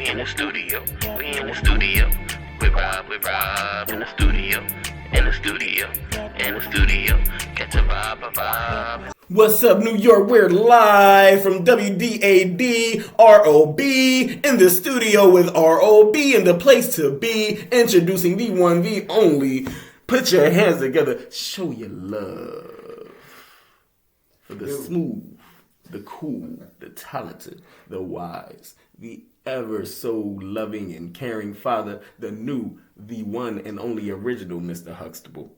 We in the studio. We in the studio. With Rob in the studio. In the studio. In the studio. Get a vibe. What's up, New York? We're live from WDAD ROB in the studio with ROB in the place to be. Introducing the one, the only. Put your hands together. Show your love for the smooth, the cool, the talented, the wise, the ever so loving and caring father, the new, the one and only original Mr. Huxtable.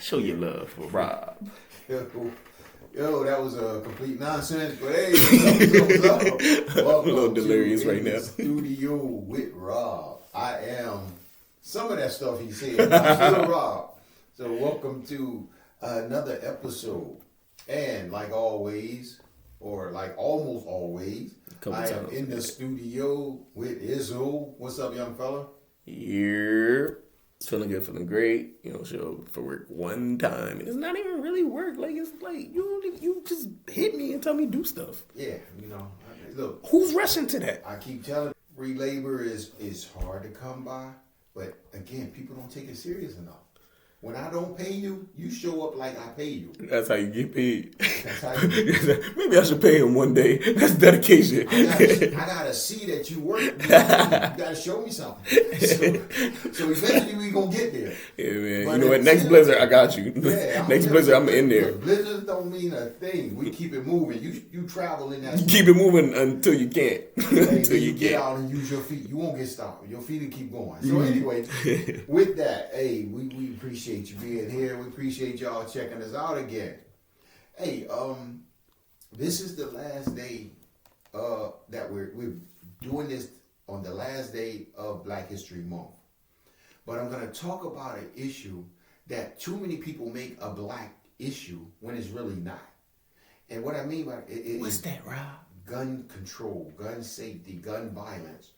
Show your love for Rob. Yo, that was a complete nonsense, but hey, what's up? Welcome a little delirious right now. Studio with Rob. I am some of that stuff he said. I'm still Rob. So welcome to another episode. And like always, or like almost always, I am in the studio with Izzo. What's up, young fella? Here. Feeling good, feeling great. Show up for work one time. And it's not even really work. Like, it's like, you just hit me and tell me do stuff. Yeah, look. Who's rushing to that? I keep telling you, free labor is hard to come by. But again, people don't take it serious enough. When I don't pay you, you show up like I pay you. That's how you get paid. That's how you get paid. Maybe I should pay him one day. That's dedication. I gotta see that you work. You gotta show me something. So eventually we gonna get there. Yeah, man. But you know what? Next Blizzard, I got you. Yeah, Next Blizzard, I'm in there. Blizzards don't mean a thing. We keep it moving. You travel in that. You keep it moving until you can't. Until you get can't. out and use your feet. You won't get stopped. Your feet will keep going. So anyway, with that, hey, we appreciate you being here. We appreciate y'all checking us out again. Hey, this is the last day that we're doing this on the last day of Black History Month. But I'm going to talk about an issue that too many people make a black issue when it's really not. And what I mean by it What's is that, Rob? gun control, gun safety, gun violence,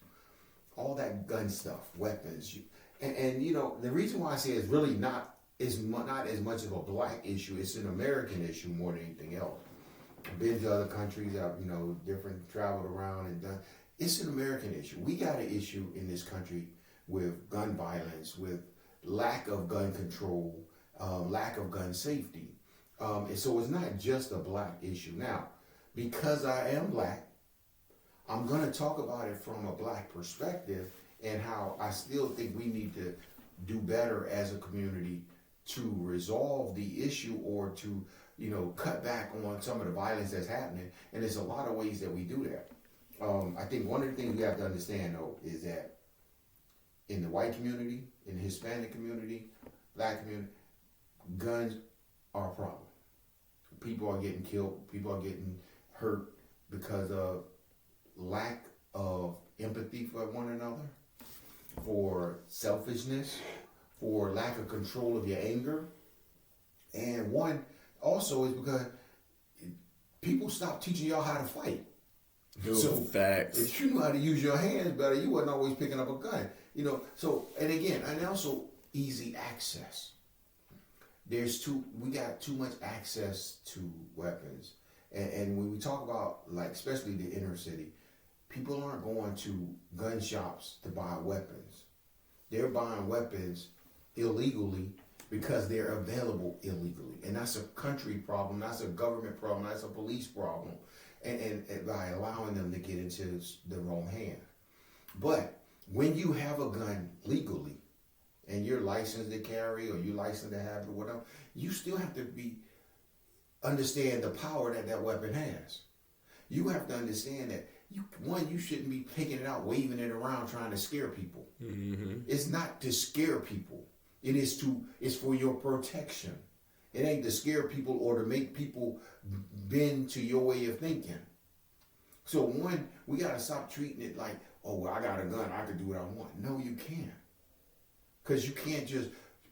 all that gun stuff, weapons. And the reason why I say it's really not not as much of a black issue. It's an American issue more than anything else. I've been to other countries. I've traveled around and done. It's an American issue. We got an issue in this country with gun violence, with lack of gun control, lack of gun safety. And so it's not just a black issue. Now, because I am black, I'm going to talk about it from a black perspective and how I still think we need to do better as a community to resolve the issue or to, cut back on some of the violence that's happening. And there's a lot of ways that we do that. I think one of the things we have to understand, though, is that in the white community, in the Hispanic community, black community, guns are a problem. People are getting killed. People are getting hurt because of lack of empathy for one another, for selfishness, for lack of control of your anger. And one also is because people stop teaching y'all how to fight. So facts. If you know how to use your hands better, you wasn't always picking up a gun. So, and again, and also easy access. We got too much access to weapons. And when we talk about, like, especially the inner city, people aren't going to gun shops to buy weapons. They're buying weapons illegally because they're available illegally. And that's a country problem. That's a government problem. That's a police problem. And by allowing them to get into the wrong hand. But when you have a gun legally and you're licensed to carry or you're licensed to have it or whatever, you still have to understand the power that weapon has. You have to understand that you shouldn't be taking it out, waving it around, trying to scare people. Mm-hmm. It's not to scare people. It's for your protection. It ain't to scare people or to make people bend to your way of thinking. So one, we got to stop treating it like, oh, well, I got a gun, I can do what I want. No, you can't. Because you can't just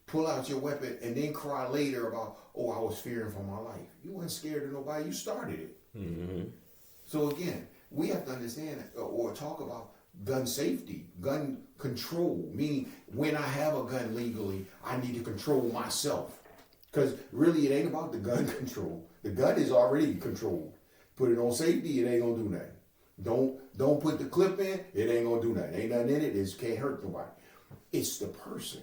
pull out your weapon and then cry later about, oh, I was fearing for my life. You weren't scared of nobody. You started it. Mm-hmm. So again, we have to understand or talk about gun safety, gun control, meaning when I have a gun legally, I need to control myself. Because really, it ain't about the gun control. The gun is already controlled. Put it on safety, it ain't going to do nothing. Don't put the clip in. It ain't gonna do nothing. Ain't nothing in it. It can't hurt nobody. It's the person.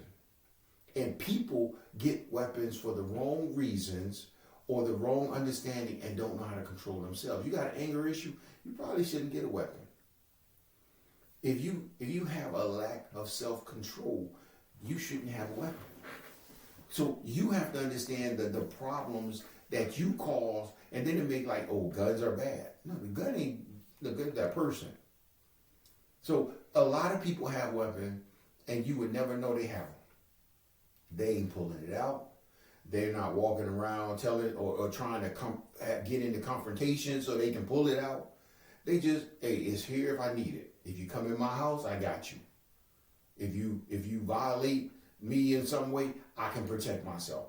And people get weapons for the wrong reasons or the wrong understanding and don't know how to control themselves. You got an anger issue, you probably shouldn't get a weapon. If you have a lack of self-control, you shouldn't have a weapon. So you have to understand the problems that you cause, and then it make like, oh, guns are bad. No, the gun ain't the gun, that person. So a lot of people have weapons, and you would never know they have them. They ain't pulling it out. They're not walking around telling or trying to get into confrontation so they can pull it out. They just, hey, it's here if I need it. If you come in my house, I got you. If you violate me in some way, I can protect myself.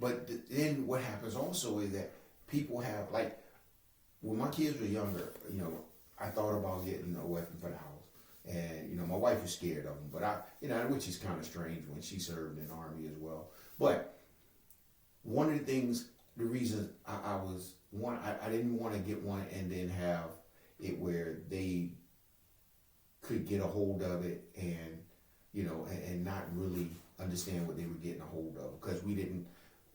But then what happens also is that people have, like, when my kids were younger, I thought about getting a weapon for the house. And, my wife was scared of them. But which is kind of strange when she served in the Army as well. But one of the things, the reason I didn't want to get one and then have it where they could get a hold of it and, and not really understand what they were getting a hold of. Because we didn't,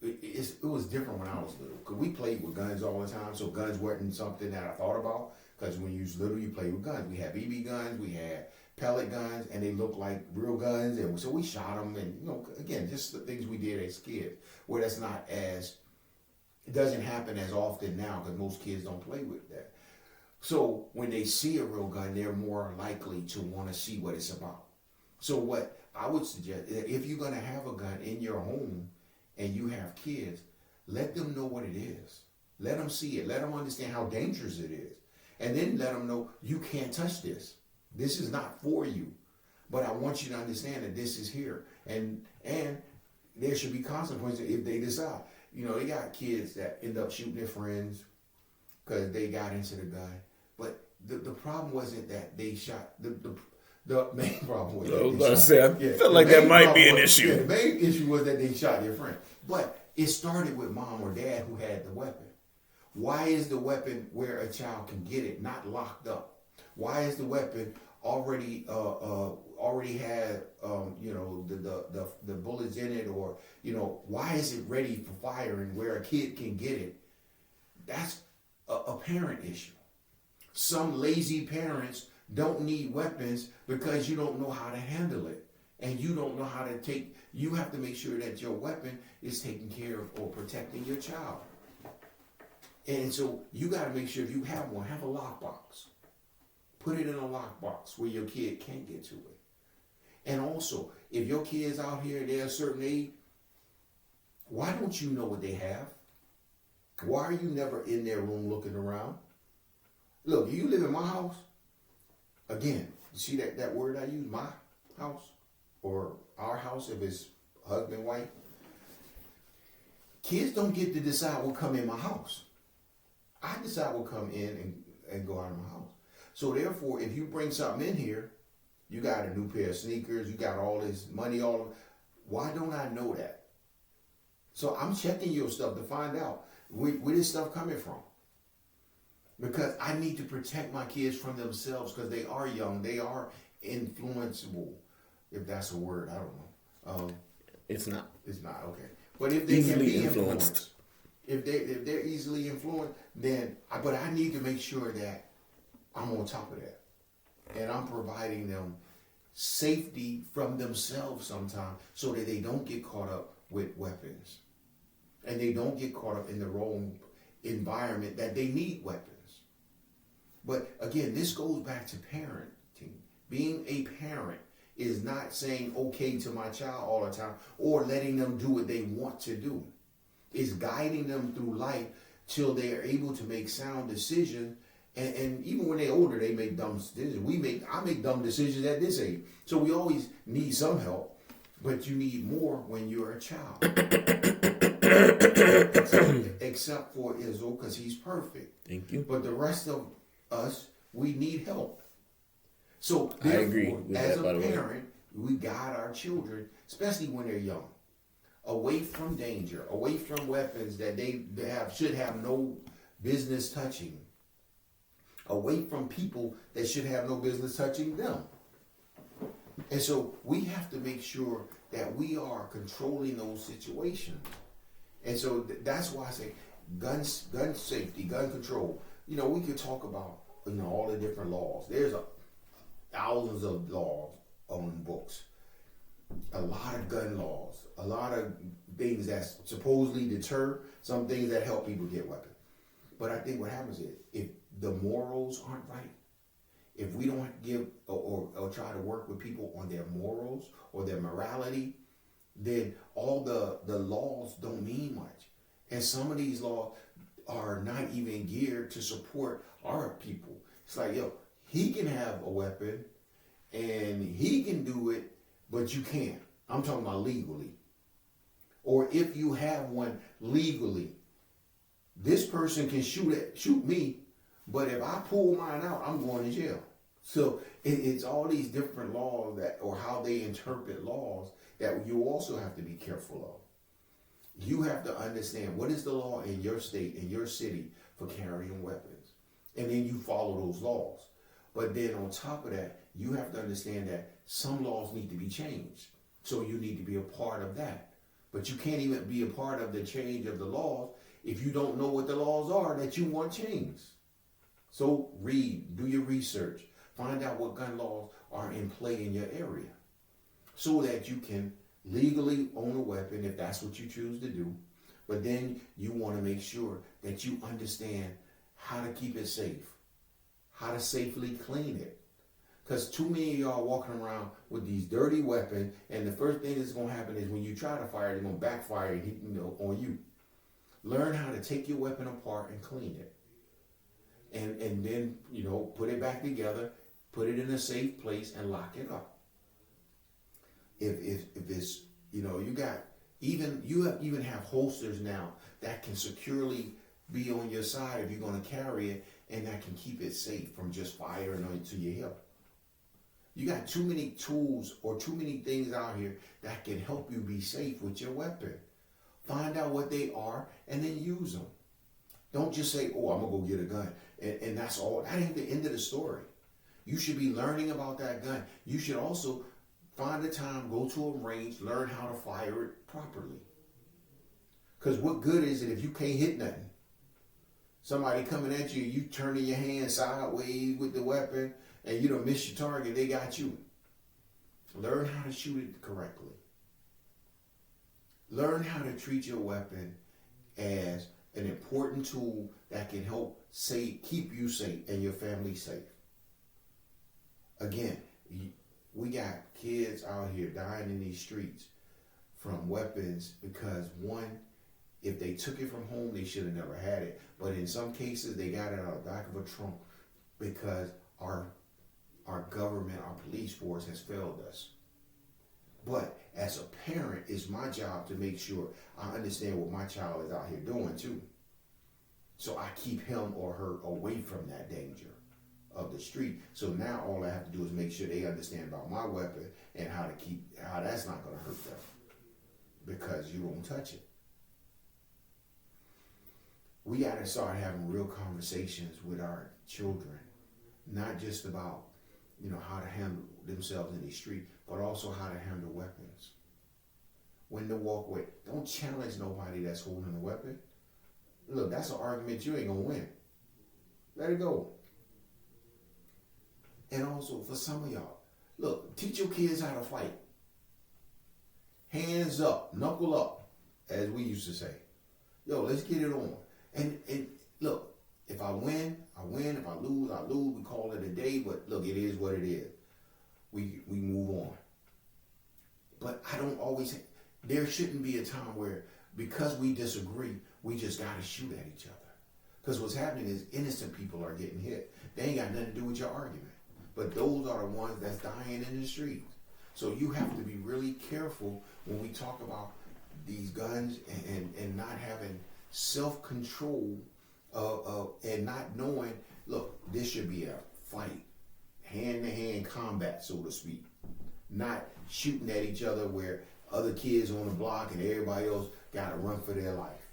it was different when I was little. Because we played with guns all the time. So guns weren't something that I thought about. Because when you was little, you played with guns. We had BB guns, we had pellet guns, and they looked like real guns. And so we shot them. And, again, just the things we did as kids. Where that's not as, it doesn't happen as often now because most kids don't play with that. So when they see a real gun, they're more likely to want to see what it's about. So what I would suggest, if you're going to have a gun in your home and you have kids, let them know what it is. Let them see it. Let them understand how dangerous it is. And then let them know you can't touch this. This is not for you. But I want you to understand that this is here. And there should be consequences if they decide. They got kids that end up shooting their friends because they got into the gun. But the problem wasn't that they shot. The main problem was I feel like that might be an issue. Yeah, the main issue was that they shot their friend. But it started with mom or dad who had the weapon. Why is the weapon where a child can get it, not locked up? Why is the weapon already had the bullets in it, or why is it ready for firing where a kid can get it? That's a parent issue. Some lazy parents don't need weapons because you don't know how to handle it, and you don't know how to take. You have to make sure that your weapon is taking care of or protecting your child. And so you got to make sure if you have one, have a lockbox. Put it in a lockbox where your kid can't get to it. And also, if your kid's out here, they're a certain age, why don't you know what they have? Why are you never in their room looking around? Look, you live in my house. Again, you see that word I use, my house, or our house if it's husband, wife. Kids don't get to decide what come in my house. I decide what come in and go out of my house. So therefore, if you bring something in here, you got a new pair of sneakers, you got all this money, why don't I know that? So I'm checking your stuff to find out where this stuff coming from. Because I need to protect my kids from themselves because they are young. They are influenceable, if that's a word. I don't know. It's not. It's not, okay. But if they can be influenced. If they're easily influenced, but I need to make sure that I'm on top of that. And I'm providing them safety from themselves sometimes so that they don't get caught up with weapons. And they don't get caught up in the wrong environment that they need weapons. But again, this goes back to parenting. Being a parent is not saying okay to my child all the time or letting them do what they want to do. It's guiding them through life till they are able to make sound decisions. And even when they're older, they make dumb decisions. I make dumb decisions at this age. So we always need some help, but you need more when you're a child. Except for Izzo, because he's perfect. Thank you. But the rest of us, we need help. So I agree with as that, a parent, we guide our children, especially when they're young, away from danger, away from weapons that they should have no business touching. away from people that should have no business touching them. And so we have to make sure that we are controlling those situations. And so that's why I say gun safety, gun control. You know, we could talk about, you know, all the different laws. There's thousands of laws on books. A lot of gun laws, a lot of things that supposedly deter, some things that help people get weapons. But I think what happens is, if the morals aren't right, if we don't give or try to work with people on their morals or their morality, then all the laws don't mean much. And some of these laws are not even geared to support our people. It's like, yo, he can have a weapon and he can do it, but you can't. I'm talking about legally. Or if you have one legally, this person can shoot me, but if I pull mine out, I'm going to jail. So it's all these different laws that, or how they interpret laws, that you also have to be careful of. You have to understand what is the law in your state, in your city, for carrying weapons. And then you follow those laws. But then on top of that, you have to understand that some laws need to be changed. So you need to be a part of that. But you can't even be a part of the change of the laws if you don't know what the laws are that you want changed. So read, do your research, find out what gun laws are in play in your area, so that you can legally own a weapon if that's what you choose to do. But then you want to make sure that you understand how to keep it safe, how to safely clean it. Because too many of y'all walking around with these dirty weapons, and the first thing that's going to happen is when you try to fire, they're going to backfire, on you. Learn how to take your weapon apart and clean it. And then, put it back together, put it in a safe place, and lock it up. If it's, you even have holsters now that can securely be on your side if you're going to carry it, and that can keep it safe from just firing onto your hip. You got too many tools or too many things out here that can help you be safe with your weapon. Find out what they are and then use them. Don't just say, oh, I'm going to go get a gun. And that's all. That ain't the end of the story. You should be learning about that gun. You should also find the time, go to a range, learn how to fire it properly. Because what good is it if you can't hit nothing? Somebody coming at you, you turning your hand sideways with the weapon, and you don't miss your target, they got you. Learn how to shoot it correctly. Learn how to treat your weapon as an important tool that can help keep you safe and your family safe. Again, we got kids out here dying in these streets from weapons because, one, if they took it from home, they should have never had it. But in some cases, they got it out of the back of a trunk because our government, our police force has failed us. But as a parent, it's my job to make sure I understand what my child is out here doing too. So I keep him or her away from that danger of the street. So now all I have to do is make sure they understand about my weapon and how that's not going to hurt them, because you won't touch it. We got to start having real conversations with our children, not just about how to handle themselves in the street, but also how to handle weapons. When to walk away. Don't challenge nobody that's holding a weapon. Look, that's an argument you ain't gonna win. Let it go. And also for some of y'all, look, teach your kids how to fight. Hands up, knuckle up, as we used to say. Yo, let's get it on. And look, if I win, I win. If I lose, I lose. We call it a day, but look, it is what it is. We move on. But there shouldn't be a time where, because we disagree, we just got to shoot at each other. Because what's happening is innocent people are getting hit. They ain't got nothing to do with your argument. But those are the ones that's dying in the streets. So you have to be really careful when we talk about these guns and not having self-control and not knowing, look, this should be a fight, hand-to-hand combat, so to speak. Not shooting at each other where other kids on the block and everybody else got to run for their life.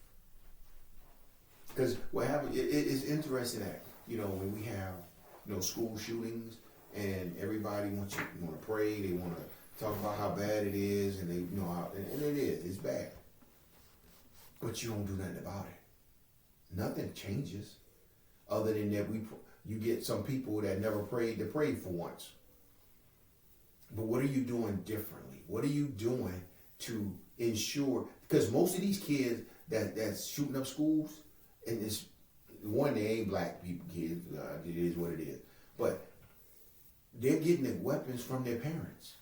Because what happened, it's interesting that when we have, school shootings and everybody want to pray, they want to talk about how bad it is, and they, and it is, it's bad. But you don't do nothing about it. Nothing changes, other than that you get some people that never prayed to pray for once. But what are you doing differently? What are you doing to ensure? Because most of these kids that's shooting up schools, and it's one, they ain't black people kids. It is what it is. But they're getting the weapons from their parents.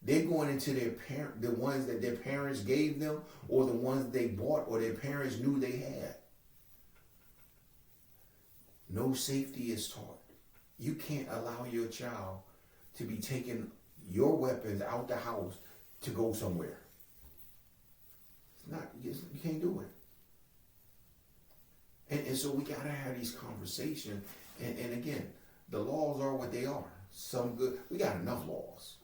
They're going into the ones that their parents gave them, or the ones they bought, or their parents knew they had. No safety is taught. You can't allow your child to be taking your weapons out the house to go somewhere. You can't do it. And so we gotta have these conversations. And again, the laws are what they are. Some good. We got enough laws.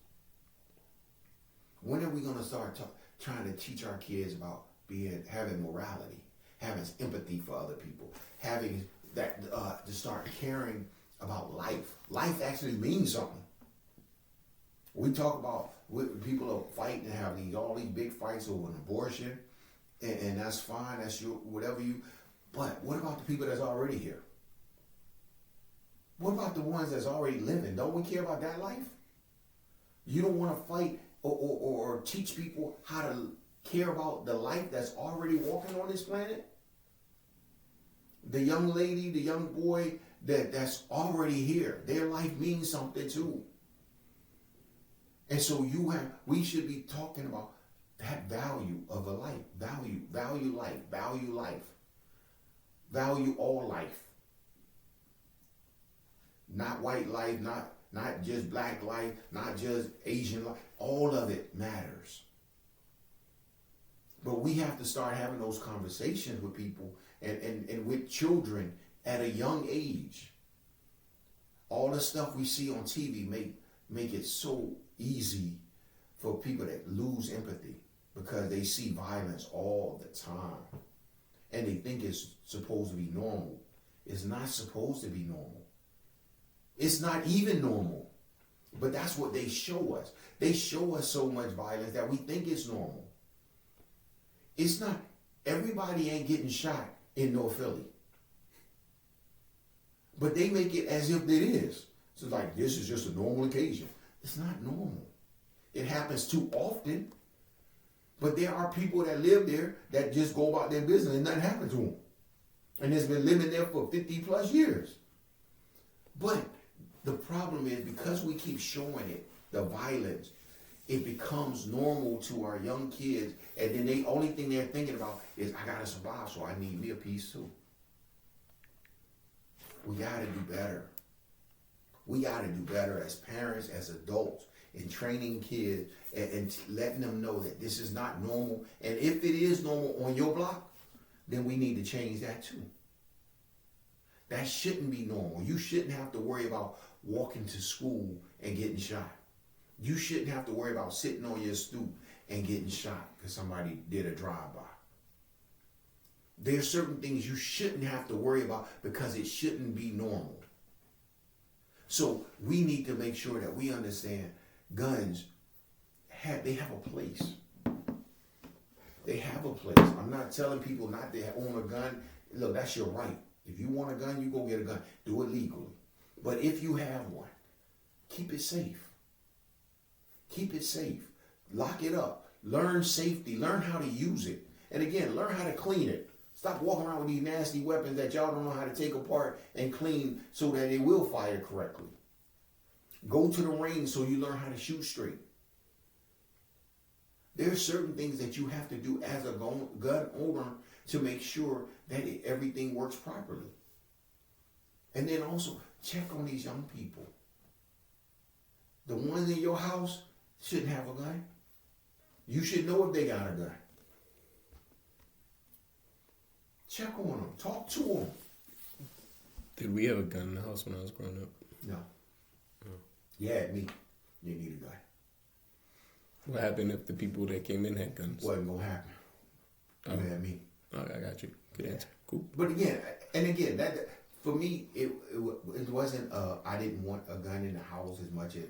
When are we gonna start trying to teach our kids about having morality, having empathy for other people, having that to start caring about life? Life actually means something. We talk about people are fighting and have all these big fights over an abortion, and that's fine. That's your whatever you. But what about the people that's already here? What about the ones that's already living? Don't we care about that life? You don't want to fight or teach people how to care about the life that's already walking on this planet? The young lady, the young boy that's already here, their life means something too. And so we should be talking about that value of a life. Value life. Value life. Value all life. Not white life, not just black life, not just Asian life. All of it matters. But we have to start having those conversations with people and with children at a young age. All the stuff we see on TV make it so easy for people that lose empathy because they see violence all the time. And they think it's supposed to be normal. It's not supposed to be normal. It's not even normal. But that's what they show us. They show us so much violence that we think it's normal. It's not. Everybody ain't getting shot in North Philly. But they make it as if it is. So like, this is just a normal occasion. It's not normal. It happens too often. But there are people that live there that just go about their business and nothing happens to them. And it's been living there for 50 plus years. But the problem is, because we keep showing it, the violence, it becomes normal to our young kids. And then the only thing they're thinking about is, I got to survive, so I need me a piece too. We got to do better. We got to do better as parents, as adults, in training kids and letting them know that this is not normal. And if it is normal on your block, then we need to change that too. That shouldn't be normal. You shouldn't have to worry about walking to school and getting shot. You shouldn't have to worry about sitting on your stoop and getting shot because somebody did a drive-by. There are certain things you shouldn't have to worry about because it shouldn't be normal. So we need to make sure that we understand guns they have a place. They have a place. I'm not telling people not to own a gun. Look, that's your right. If you want a gun, you go get a gun. Do it legally. But if you have one, keep it safe. Keep it safe. Lock it up. Learn safety. Learn how to use it. And again, learn how to clean it. Stop walking around with these nasty weapons that y'all don't know how to take apart and clean so that it will fire correctly. Go to the range so you learn how to shoot straight. There are certain things that you have to do as a gun owner to make sure that everything works properly. And then also check on these young people. The ones in your house shouldn't have a gun. You should know if they got a gun. Check on them. Talk to them. Did we have a gun in the house when I was growing up? No. Yeah, me. You need a gun. What happened if the people that came in had guns? Wasn't gonna happen. You had me. Okay, I got you. Good answer. Cool. But again, that for me, it wasn't. I didn't want a gun in the house as much as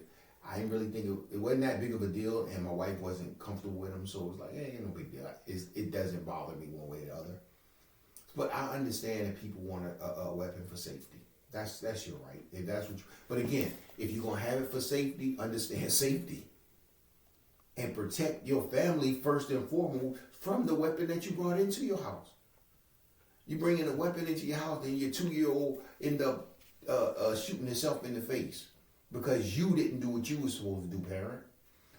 I didn't really think it wasn't that big of a deal, and my wife wasn't comfortable with them, so it was like, hey, ain't no big deal. It doesn't bother me one way or the other. But I understand that people want a weapon for safety. That's your right. If that's what. But again, if you're gonna have it for safety, understand safety, and protect your family first and foremost from the weapon that you brought into your house. You bring in a weapon into your house, and your 2-year-old end up shooting himself in the face because you didn't do what you were supposed to do, parent.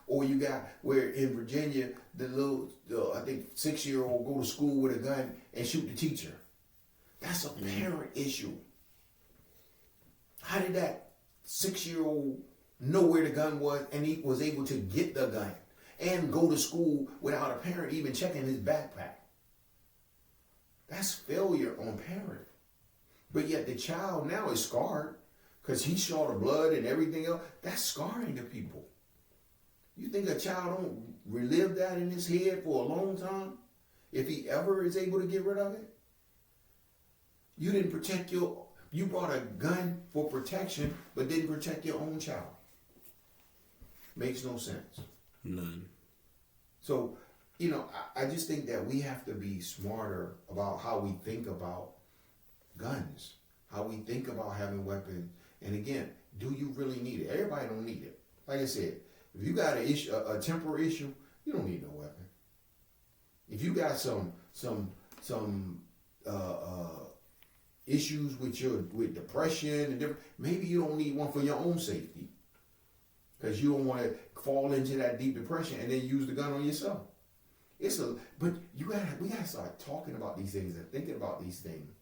Or you got where in Virginia, the little, I think 6-year-old go to school with a gun and shoot the teacher. That's a parent issue. How did that 6-year-old know where the gun was and he was able to get the gun and go to school without a parent even checking his backpack? That's failure on parent. But yet the child now is scarred because he saw the blood and everything else. That's scarring to people. You think a child don't relive that in his head for a long time if he ever is able to get rid of it? You didn't protect you brought a gun for protection but didn't protect your own child. Makes no sense. None. So, I just think that we have to be smarter about how we think about guns, how we think about having weapons. And again, do you really need it? Everybody don't need it. Like I said, if you got a temporal issue, you don't need no weapon. If you got some issues with depression and different, maybe you don't need one for your own safety, because you don't want to fall into that deep depression and then use the gun on yourself. But we gotta start talking about these things and thinking about these things,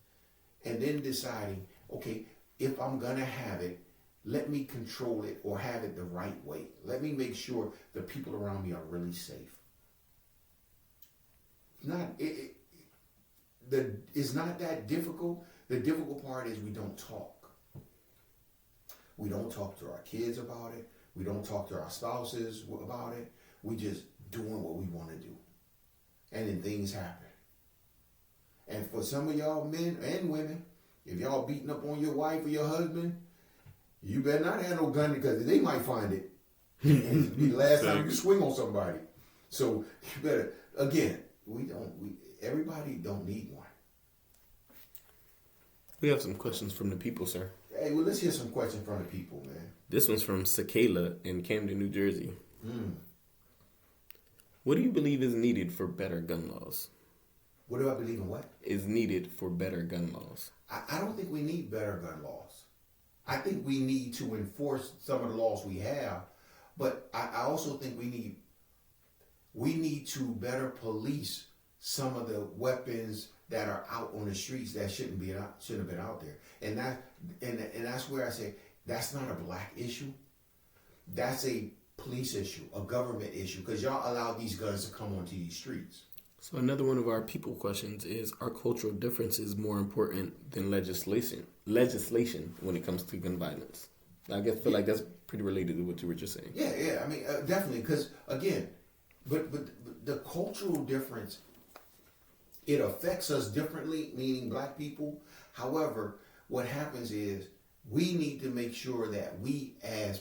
and then deciding, okay, if I'm gonna have it, let me control it or have it the right way. Let me make sure the people around me are really safe. It's not that difficult. The difficult part is we don't talk. We don't talk to our kids about it. We don't talk to our spouses about it. We just doing what we want to do. And then things happen. And for some of y'all men and women, if y'all beating up on your wife or your husband, you better not have no gun because they might find it. And it'll be the last time you swing on somebody. So you better, again, everybody don't need one. We have some questions from the people, sir. Hey, well, let's hear some questions from the people, man. This one's from Sakala in Camden, New Jersey. What do you believe is needed for better gun laws? What do I believe in what? Is needed for better gun laws. I don't think we need better gun laws. I think we need to enforce some of the laws we have, but I also think we need to better police some of the weapons that are out on the streets that shouldn't have been out there. And that's where I say that's not a black issue. That's a police issue, a government issue, because y'all allowed these guns to come onto these streets. So another one of our people questions is, are cultural differences more important than legislation when it comes to gun violence? I feel like that's pretty related to what you were just saying. Yeah. I mean, definitely, because again, but the cultural difference, it affects us differently, meaning black people. However, what happens is we need to make sure that we as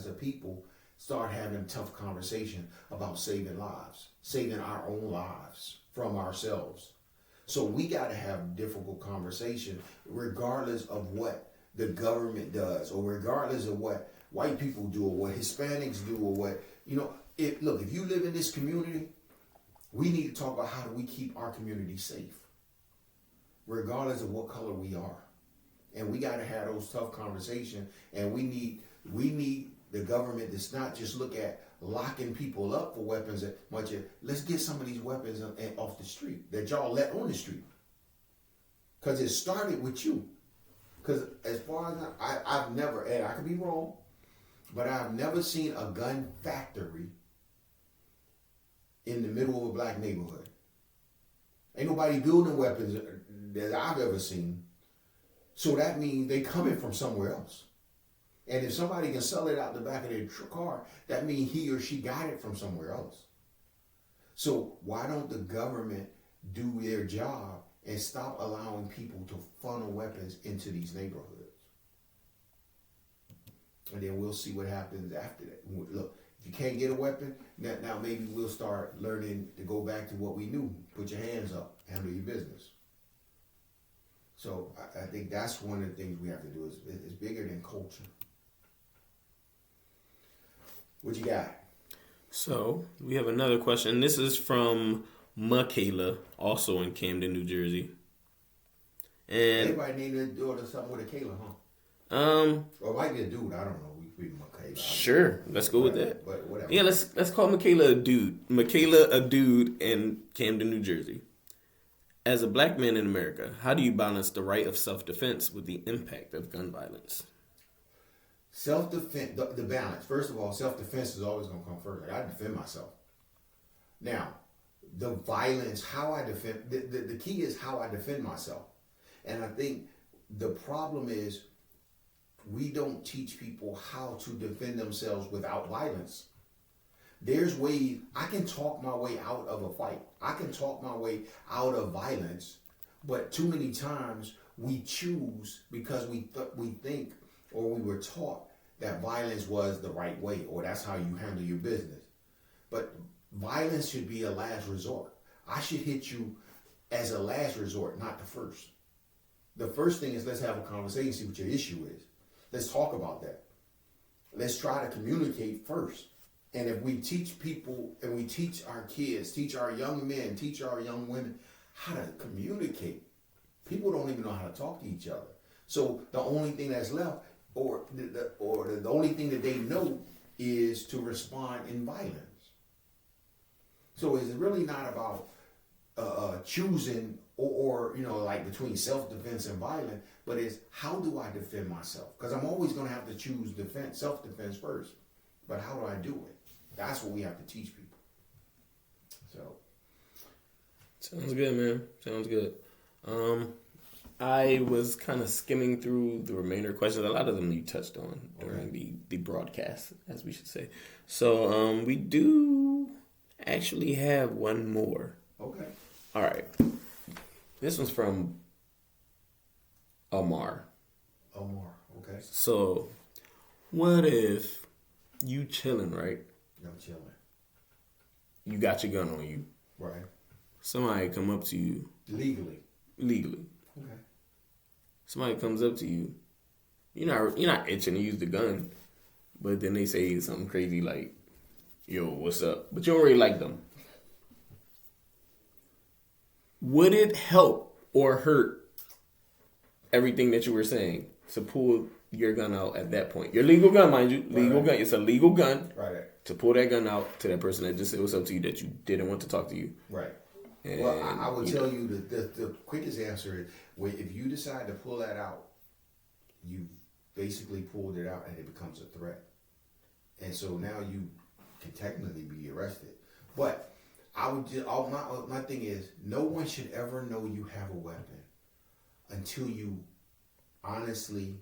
a people start having tough conversation about saving lives, saving our own lives from ourselves. So we got to have difficult conversation regardless of what the government does, or regardless of what white people do, or what Hispanics do, or what, if you live in this community, we need to talk about how do we keep our community safe, regardless of what color we are. And we got to have those tough conversations, and we need the government to not just look at locking people up for weapons as much as let's get some of these weapons off the street that y'all let on the street. Because it started with you. Because as far as I've never, and I could be wrong, but I've never seen a gun factory in the middle of a black neighborhood. Ain't nobody building weapons that I've ever seen. So that means they coming from somewhere else. And if somebody can sell it out the back of their car, that means he or she got it from somewhere else. So why don't the government do their job and stop allowing people to funnel weapons into these neighborhoods. And then we'll see what happens after that. Look, if you can't get a weapon, now maybe we'll start learning to go back to what we knew. Put your hands up, handle your business. So I think that's one of the things we have to do. It's bigger than culture. What you got? So we have another question. This is from Michaela, also in Camden, New Jersey. And everybody named their daughter something with a Kayla, huh? Or it might be a dude. I don't know. We could be Michaela. Sure, let's go with that. But whatever. Yeah, let's call Michaela a dude. Michaela a dude in Camden, New Jersey. As a black man in America, how do you balance the right of self-defense with the impact of gun violence? Self-defense, the balance. First of all, self-defense is always going to come first. I got to defend myself. Now, the violence, how I defend, the key is how I defend myself. And I think the problem is we don't teach people how to defend themselves without violence. There's ways, I can talk my way out of a fight. I can talk my way out of violence, but too many times we choose because we think or we were taught that violence was the right way or that's how you handle your business. But violence should be a last resort. I should hit you as a last resort, not the first. The first thing is let's have a conversation, see what your issue is. Let's talk about that. Let's try to communicate first. And if we teach people and we teach our kids, teach our young men, teach our young women how to communicate, people don't even know how to talk to each other. So the only thing that's left, or the only thing that they know is to respond in violence. So it's really not about choosing or like between self-defense and violence, but it's how do I defend myself? Because I'm always going to have to choose self-defense first. But how do I do it? That's what we have to teach people. So. Sounds good, man. Sounds good. I was kind of skimming through the remainder of questions. A lot of them you touched on during the broadcast, as we should say. So we do actually have one more. Okay. All right. This one's from Omar. Okay. So, what if you chilling, right? I'm chilling. You got your gun on you. Right. Somebody come up to you. Legally. Okay. Somebody comes up to you. You're not itching to use the gun, but then they say something crazy like, "Yo, what's up?" But you don't really like them. Would it help or hurt everything that you were saying to pull your gun out at that point? Your legal gun, mind you. Legal gun. It's a legal gun. Right. To pull that gun out to that person that just said what's up to you that you didn't want to talk to you. Right. And, well, I would tell you the quickest answer is if you decide to pull that out, you basically pulled it out and it becomes a threat. And so now you can technically be arrested. But I would just, my thing is, no one should ever know you have a weapon until you honestly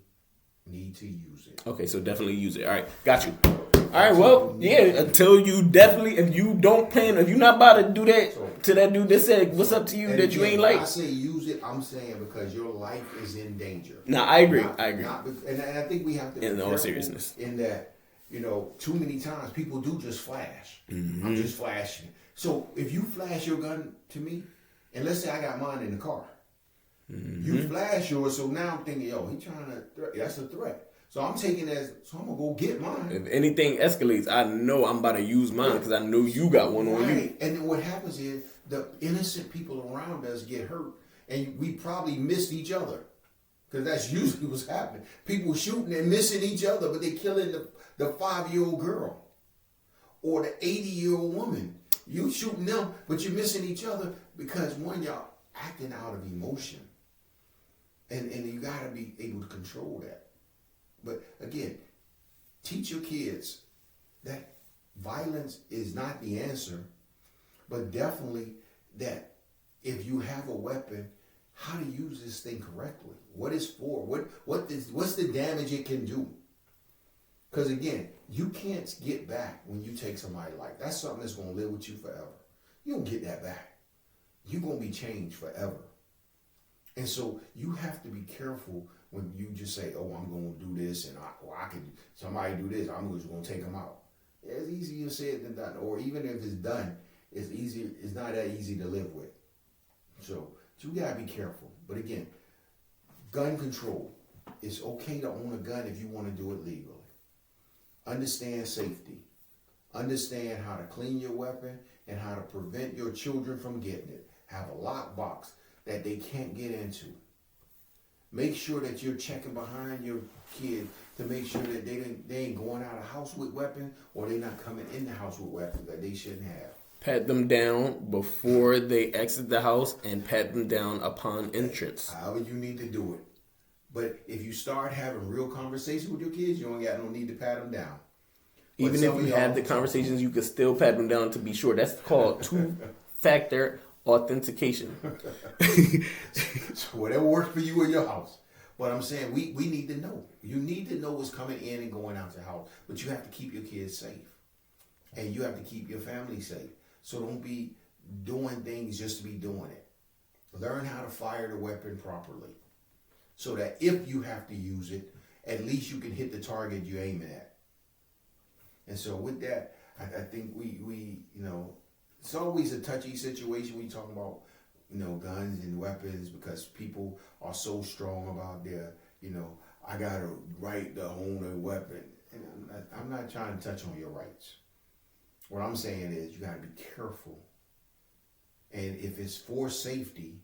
need to use it. Okay, so definitely use it. All right, got you. All right, well, yeah, until you definitely, if you don't plan, if you're not about to do that to that dude that said, what's up to you that you ain't like. When I say use it, I'm saying because your life is in danger. No, I agree. And I think we have to be in all careful seriousness. In that, too many times people do just flash. Mm-hmm. I'm just flashing. So if you flash your gun to me, and let's say I got mine in the car, you flash yours, so now I'm thinking, yo, he trying to, that's a threat. So I'm taking it as, so I'm going to go get mine. If anything escalates, I know I'm about to use mine because I know you got one on you. And then what happens is the innocent people around us get hurt, and we probably miss each other. Because that's usually what's happening. People shooting and missing each other, but they're killing the 5-year-old girl or the 80-year-old woman. You shooting them, but you're missing each other because one, y'all acting out of emotion. And you got to be able to control that. But again, teach your kids that violence is not the answer, but definitely that if you have a weapon, how to use this thing correctly. What it's for? What's the damage it can do? Because again, you can't get back when you take somebody's life. That's something that's going to live with you forever. You don't get that back. You're going to be changed forever. And so you have to be careful when you just say, "Oh, I'm going to do this," and I can somebody do this. I'm just going to take them out. It's easier said than done. Or even if it's done, it's easy. It's not that easy to live with. So you gotta be careful. But again, gun control. It's okay to own a gun if you want to do it legally. Understand safety. Understand how to clean your weapon and how to prevent your children from getting it. Have a lockbox that they can't get into. Make sure that you're checking behind your kid to make sure that they ain't going out of the house with weapons, or they're not coming in the house with weapons that they shouldn't have. Pat them down before they exit the house and pat them down upon entrance. However you need to do it. But if you start having real conversations with your kids, you don't got no need to pat them down. Even if you have the conversations, you can still pat them down to be sure. That's called two-factor authentication. So whatever works for you in your house. But I'm saying we need to know. You need to know what's coming in and going out the house. But you have to keep your kids safe. And you have to keep your family safe. So don't be doing things just to be doing it. Learn how to fire the weapon properly. So that if you have to use it, at least you can hit the target you're aiming at. And so with that, I think we it's always a touchy situation when you talk about, guns and weapons, because people are so strong about their, I got a right to own a weapon. And I'm not trying to touch on your rights. What I'm saying is you got to be careful. And if it's for safety,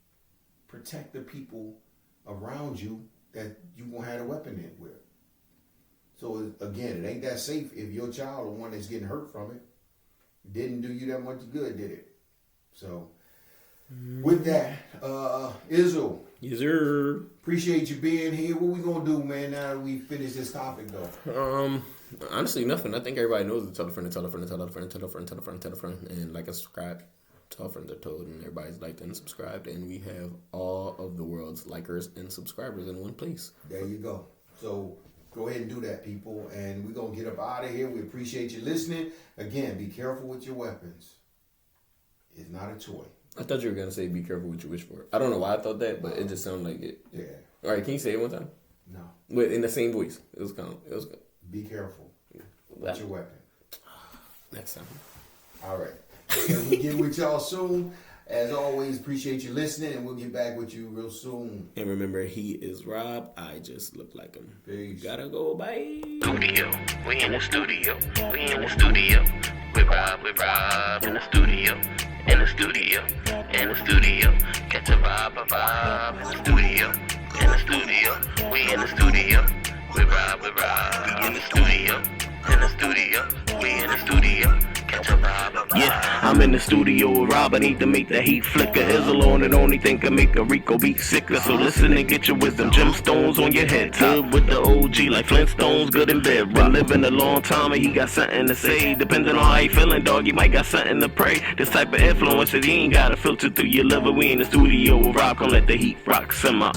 protect the people around you that you won't have a weapon in with. So again, it ain't that safe if your child, the one that's getting hurt from it, didn't do you that much good, did it? So with that, Izzo. Yes, sir. Appreciate you being here. What we gonna do, man, now that we finish this topic though? Honestly, nothing. I think everybody knows to tell a friend, tell a friend, tell a friend, tell a friend, tell a friend, tell a friend, and like and subscribe. Tell a friend they're told, and everybody's liked and subscribed, and we have all of the world's likers and subscribers in one place. There you go. So go ahead and do that, people, and we're gonna get up out of here. We appreciate you listening. Again, be careful with your weapons. It's not a toy. I thought you were gonna say be careful what you wish for. I don't know why I thought that, but it just sounded like it. Yeah. All right, can you say it one time? No. But in the same voice. It was good. Be careful with your weapon. Next time. All right. And we'll get with y'all soon. As always, appreciate you listening, and we'll get back with you real soon. And remember, he is Rob. I just look like him. Peace. Gotta go. Bye. Studio. We in the studio. We in the studio. With Rob in the studio. In the studio. In the studio. Catch a vibe in the studio. In the studio. We in the studio. With Rob. We in the studio. In the studio. We in the studio. Catch a vibe. Yeah, I'm in the studio with Rob. I need to make the heat flicker. Is alone and only thing can make a Rico beat sicker. So listen and get your wisdom. Gemstones on your head top. With the OG like Flintstones, good in bed. Been living a long time and he got something to say. Depending on how he feeling, dog, he might got something to pray. This type of influence that he ain't got to filter through your liver. We in the studio with Rob. Come let the heat rock simmer.